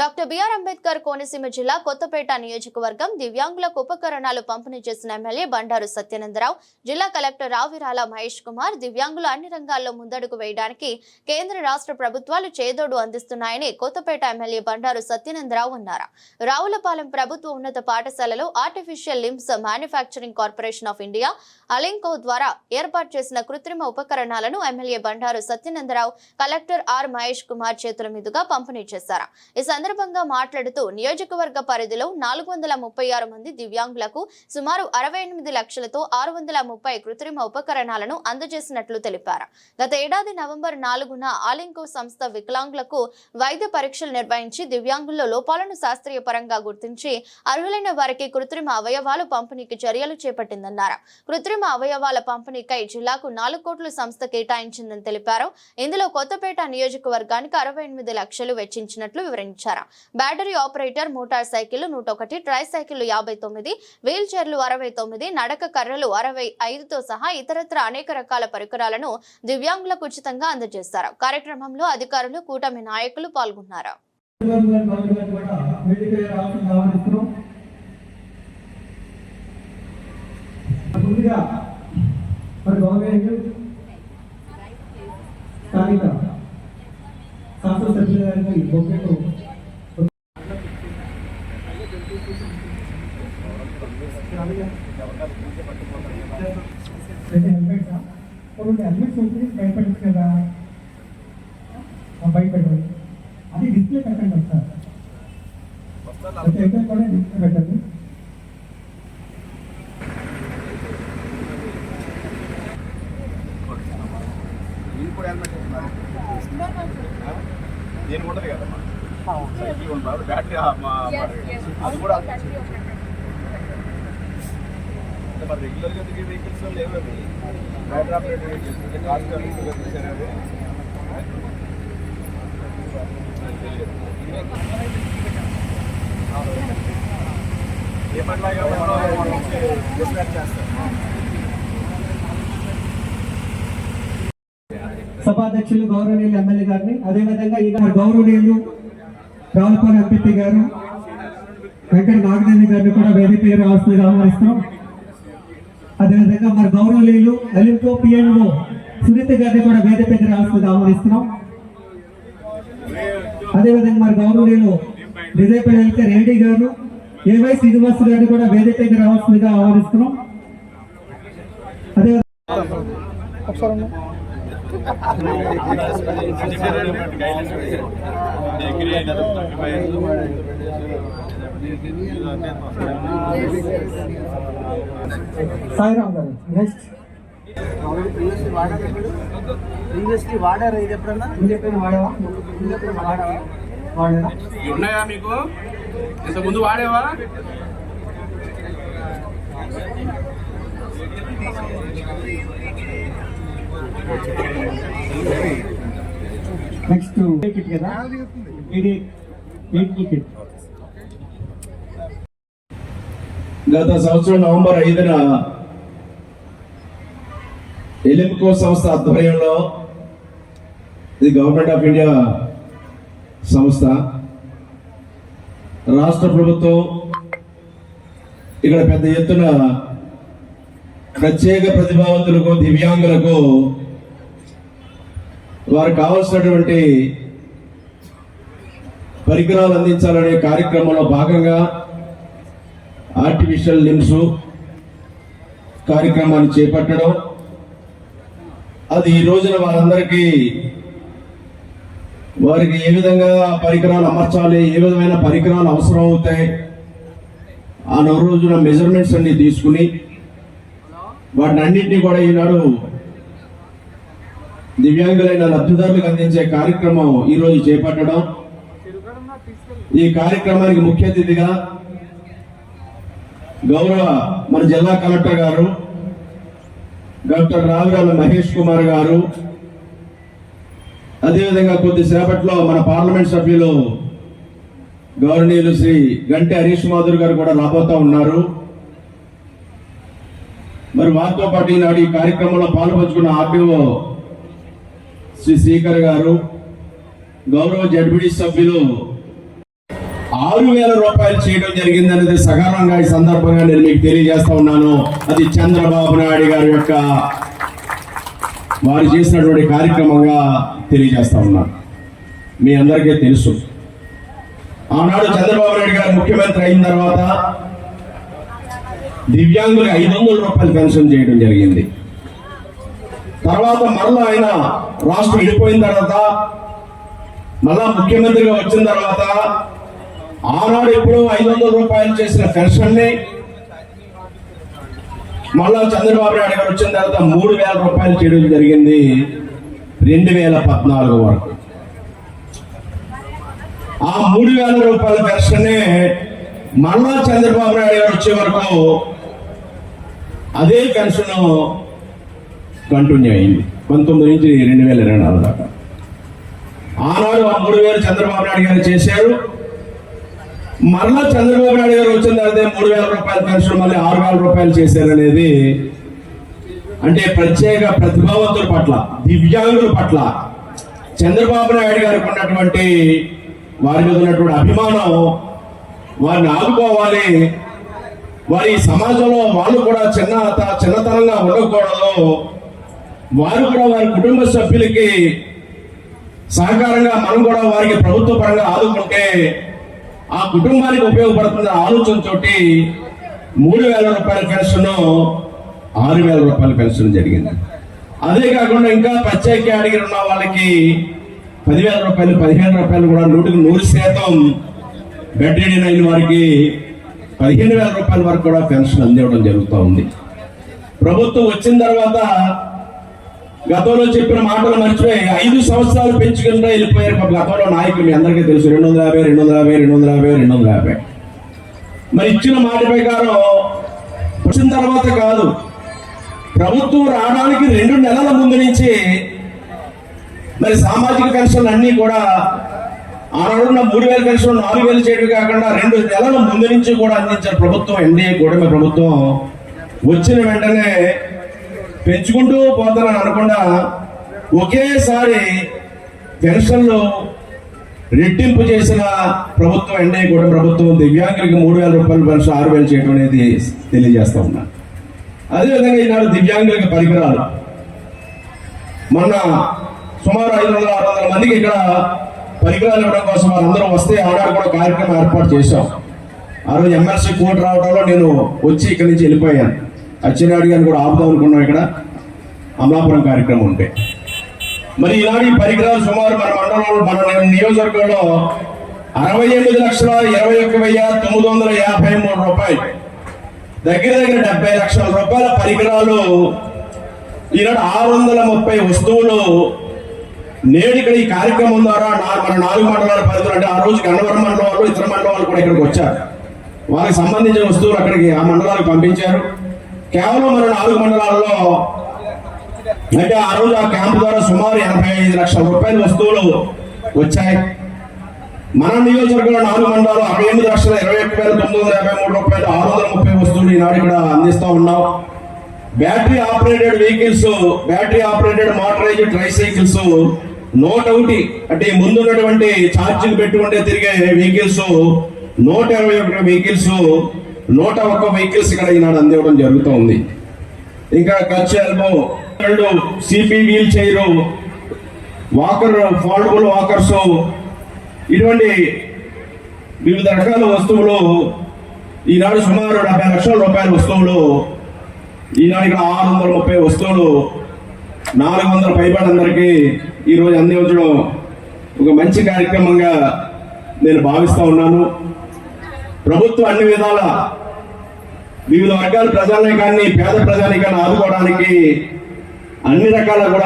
Doctor BR Ambedkar Konaseema జిల్లా కొత్తపేట నియోజకవర్గం దివ్యాంగులకు ఉపకరణాలు పంపిణీ చేసిన ఎమ్మెల్యే బండారు సత్యనందరావు, జిల్లా కలెక్టర్ రావిరాల మహేష్ కుమార్ దివ్యాంగులు అన్ని రంగాల్లో ముందడుగు వేయడానికి కేంద్ర రాష్ట్ర ప్రభుత్వాలు చేదోడు అందిస్తున్నాయని కొత్తపేట ఎమ్మెల్యే బండారు సత్యనందరావు అన్నారు. రావులపాలెం ప్రభుత్వ ఉన్నత పాఠశాలలో artificial limbs manufacturing corporation of India ALIMCO ద్వారా ఏర్పాటు చేసిన కృత్రిమ ఉపకరణాలను MLA Bandaru Satyanandarao collector R Mahesh Kumar చేతుల మీదుగా పంపిణీ చేశారు. ఈ సందర్భంగా మాట్లాడుతూ నియోజకవర్గ పరిధిలో 436 మంది దివ్యాంగులకు సుమారు 68 లక్షలతో 630 కృత్రిమ ఉపకరణాలను అందజేసినట్లు తెలిపారు. గత ఏడాది నవంబర్ 4న ఆలింకో సంస్థ వికలాంగులకు వైద్య పరీక్షలు నిర్వహించి దివ్యాంగుల్లో లోపాలను శాస్త్రీయ పరంగా గుర్తించి అర్హులైన వారికి కృత్రిమ అవయవాలు పంపిణీకి చర్యలు చేపట్టిందన్నారు. కృత్రిమ అవయవాల పంపిణీకై జిల్లాకు 4 కోట్ల సంస్థ కేటాయించిందని తెలిపారు. ఇందులో కొత్తపేట నియోజకవర్గానికి 68 లక్షలు వెచ్చించినట్లు వివరించారు. బ్యాటరీ ఆపరేటర్ మోటార్ సైకిళ్లు 101, ట్రై సైకిళ్లు 59, వీల్ చైర్లు 69, నడక కర్రలు 65తో సహా ఇతరత్ర అనేక రకాల పరికరాలను దివ్యాంగులకు ఉచితంగా అందజేశారు. కార్యక్రమంలో అధికారులు, కూటమి నాయకులు పాల్గొన్నారు. అది డిస్ప్లే పెట్టండి సార్. డిస్ప్లే పెట్టండి. దీని ఉంటుంది కదమ్మా, సైకిల్ ఉంటారు, బ్యాటరీ అది కూడా మరి రెగ్యులర్గా దిగే వెహికల్స్ లేవు. అవి బ్యాటరీ ఆపరేటెడ్ వెహికల్స్ కాస్ట్ చేశారు. ఏమట్లాగా చేస్తాం. సభాధ్యక్షులు గౌరవనీయులు ఎమ్మెల్యే గారిని, అదేవిధంగా ఈ గౌరవనీయులు రావులపాలెం ఎంపీ గారు వెంకట నాగదేవి గారిని కూడా వేదికపై రావాల్సిందిగా ఆహ్వానిస్తున్నాం. అదేవిధంగా మరి గౌరవనీయులు అలింకో పిఎన్ఓ సునీత గారిని కూడా వేదికపై రావాల్సిందిగా ఆహ్వానిస్తున్నాం. అదేవిధంగా మరి గౌరవనీయులు విజయపల్లి వెళ్తే రెడ్డి గారు, ఏవై శ్రీనివాస్ గారిని కూడా వేదికపై రావాల్సిందిగా ఆహ్వానిస్తున్నాం. అదేవిధంగా సాయిరామ్ గారు నెక్స్ట్ ప్రీవియస్లీ వాడారా? ఇది ఎప్పుడన్నా ఉన్నాయా మీకు? ఇంతకుముందు వాడేవా? నెక్స్ట్ కిట్ కదా, ఇది కిట్. గత సంవత్సరం నవంబర్ 5న ఎలింకో సంస్థ ఆధ్వర్యంలో, ఇది గవర్నమెంట్ ఆఫ్ ఇండియా సంస్థ, రాష్ట్ర ప్రభుత్వం ఇక్కడ పెద్ద ఎత్తున ప్రత్యేక ప్రతిభావంతులకు, దివ్యాంగులకు వారికి కావలసినటువంటి పరికరాలు అందించాలనే కార్యక్రమంలో భాగంగా ఆర్టిఫిషియల్ లింబ్స్ కార్యక్రమాన్ని చేపట్టడం, అది ఈ రోజున వారందరికీ వారికి ఏ విధంగా పరికరాలు అమర్చాలి, ఏ విధమైన పరికరాలు అవసరం అవుతాయి ఆ రోజున మెజర్మెంట్స్ అన్ని తీసుకుని వాటిని అన్నింటినీ కూడా ఈనాడు దివ్యాంగులైన లబ్ధిదారులకు అందించే కార్యక్రమం ఈరోజు చేపట్టడం. ఈ కార్యక్రమానికి ముఖ్య అతిథిగా గౌరవ మన జిల్లా కలెక్టర్ గారు డాక్టర్ రావిరాల మహేష్ కుమార్ గారు, అదేవిధంగా కొద్దిసేపట్లో మన పార్లమెంట్ సభ్యులు గౌరవనీయులు శ్రీ గంటి హరీష్ మాధుర్ గారు కూడా రాబోతా ఉన్నారు. మరి వారితో పాటు ఈనాడు ఈ కార్యక్రమంలో పాల్పంచుకున్న ఆర్టీఓ శ్రీ శ్రీకర్ గారు, గౌరవ జడ్పీటీ సభ్యులు 6,000 రూపాయలు చేయడం జరిగింది అనేది సకాలంగా ఈ సందర్భంగా నేను మీకు తెలియజేస్తా ఉన్నాను. అది చంద్రబాబు నాయుడు గారి యొక్క వారు చేసినటువంటి కార్యక్రమంగా తెలియజేస్తా ఉన్నాను. మీ అందరికీ తెలుసు, ఆనాడు చంద్రబాబు నాయుడు గారు ముఖ్యమంత్రి అయిన తర్వాత దివ్యాంగులకు 500 రూపాయలు పెన్షన్ చేయడం జరిగింది. తర్వాత మళ్ళా ఆయన రాష్ట్రం విడిపోయిన తర్వాత మళ్ళా ముఖ్యమంత్రిగా వచ్చిన తర్వాత ఆనాడు ఎప్పుడో 500 రూపాయలు చేసిన పెన్షన్ని మళ్ళా చంద్రబాబు నాయుడు గారు వచ్చిన తర్వాత 3,000 రూపాయలు చేయడం జరిగింది 2014 వరకు. ఆ 3,000 రూపాయల పెన్షన్నే మళ్ళా చంద్రబాబు నాయుడు గారు వచ్చే వరకు అదే పెన్షన్ కంటిన్యూ అయింది 19 నుంచి 2024 దాకా. ఆనాడు ఆ 3,000 చంద్రబాబు నాయుడు గారు చేశారు. మరలా చంద్రబాబు నాయుడు గారు వచ్చిన తర్వాత 3,000 రూపాయల పెన్షన్ మళ్ళీ 6,000 రూపాయలు చేశారనేది అంటే ప్రత్యేక ప్రతిభావంతుల పట్ల, దివ్యాంగుల పట్ల చంద్రబాబు నాయుడు గారికి ఉన్నటువంటి వారి మీద ఉన్నటువంటి అభిమానం, వారిని ఆదుకోవాలి, వారి సమాజంలో వాళ్ళు కూడా చిన్నతనంగా ఉండకూడదు, వారు కూడా వారి కుటుంబ సభ్యులకి సహకారంగా మనం కూడా వారికి ప్రభుత్వ పరంగా ఆదుకుంటే ఆ కుటుంబానికి ఉపయోగపడుతున్న ఆలోచనతో 3,000 రూపాయల పెన్షన్ 6,000 రూపాయల పెన్షన్ జరిగింది. అదే కాకుండా ఇంకా ప్రత్యేక కేటగిరీ ఉన్న వాళ్ళకి 10,000 రూపాయలు 15,000 రూపాయలు కూడా 100% బెడ్ రిడన్ అయిన వారికి 15,000 రూపాయల వరకు కూడా పెన్షన్ అందివ్వడం జరుగుతూ ఉంది. ప్రభుత్వం వచ్చిన తర్వాత గతంలో చెప్పిన మాటలు మర్చిపోయి 5 సంవత్సరాలు పెంచుకుంటూ వెళ్ళిపోయారు. గతంలో నాయకులు మీ అందరికీ తెలుసు 250. మరి ఇచ్చిన మాట ప్రకారం వచ్చిన తర్వాత కాదు, ప్రభుత్వం రావడానికి 2 నెలల ముందు నుంచి మరి సామాజిక పెన్షన్లు అన్ని కూడా ఆనాడున్న 3,000 పెన్షన్ 4,000 చేయడం కాకుండా 2 నెలల ముందు నుంచి కూడా అందించారు ప్రభుత్వం. ఎన్డీఏ కూటమి ప్రభుత్వం వచ్చిన వెంటనే పెంచుకుంటూ పోతానని అనకుండా ఒకేసారి పెన్షన్లు రెట్టింపు చేసిన ప్రభుత్వం ఎన్డీఏ కూటమి ప్రభుత్వం. దివ్యాంగులకి 3,000 రూపాయల పెన్షన్ 6,000 చేయడం అనేది తెలియజేస్తా ఉన్నా. అదేవిధంగా ఈనాడు దివ్యాంగులకి పరికరాలు మొన్న సుమారు 500-600 మందికి ఇక్కడ పరికరాలు ఇవ్వడం కోసం వారందరూ వస్తే ఆనాడు కూడా కార్యక్రమం ఏర్పాటు చేశాం. ఆ రోజు ఎమ్మెల్సీ కోర్టు రావడంలో నేను వచ్చి ఇక్కడి నుంచి వెళ్ళిపోయాను. అచ్చెన్నాయుడు గారిని కూడా ఆపుదాం అనుకున్నాం ఇక్కడ అమలాపురం కార్యక్రమం ఉంటే. మరి ఈనాడు ఈ పరికరాలు సుమారు మన మండలంలో మన నియోజకవర్గంలో 68,21,953 రూపాయలు, దగ్గర 70 లక్షల రూపాయల పరికరాలు, ఈనాడు 630 వస్తువులు నేడు ఇక్కడ ఈ కార్యక్రమం ద్వారా మన 4 మండలాల పరిధిలో, అంటే ఆ రోజు గన్నవరం మండలం వాళ్ళు ఇతర మండలం వాళ్ళు కూడా ఇక్కడికి వచ్చారు. వారికి సంబంధించిన వస్తువులు అక్కడికి ఆ మండలాలకు పంపించారు. కేవలం మన 4 మండలాల్లో అంటే ఆ రోజు ఆ క్యాంపు ద్వారా సుమారు 85 లక్షల రూపాయల వస్తువులు వచ్చాయి. మన నియోజకవర్గంలో 4 మండలాలు 68,21,953 రూపాయలు 630 వస్తువులు ఈనాడు ఇక్కడ అందిస్తా ఉన్నాం. Battery operated vehicles, battery operated motorised tricycles 101, అంటే ముందున్నటువంటి ఛార్జింగ్ పెట్టుకుంటే తిరిగే వెహికల్స్ 121 వెహికల్స్, 101 వెహికల్స్ ఇక్కడ ఈనాడు అందివ్వడం జరుగుతూ ఉంది. ఇంకా crutch elbow, 2 CP wheelchair, walker, foldable walkers, ఇటువంటి వివిధ రకాల వస్తువులు ఈనాడు సుమారు 70 లక్షల రూపాయల వస్తువులు ఈనాడు ఇక్కడ 630 వస్తువులు 400 పైబడందరికీ ఈరోజు అందించడం ఒక మంచి కార్యక్రమంగా నేను భావిస్తా ఉన్నాను. ప్రభుత్వం అన్ని విధాల వివిధ వర్గాల ప్రజానీకాన్ని, పేద ప్రజానీకాన్ని ఆదుకోవడానికి అన్ని రకాల కూడా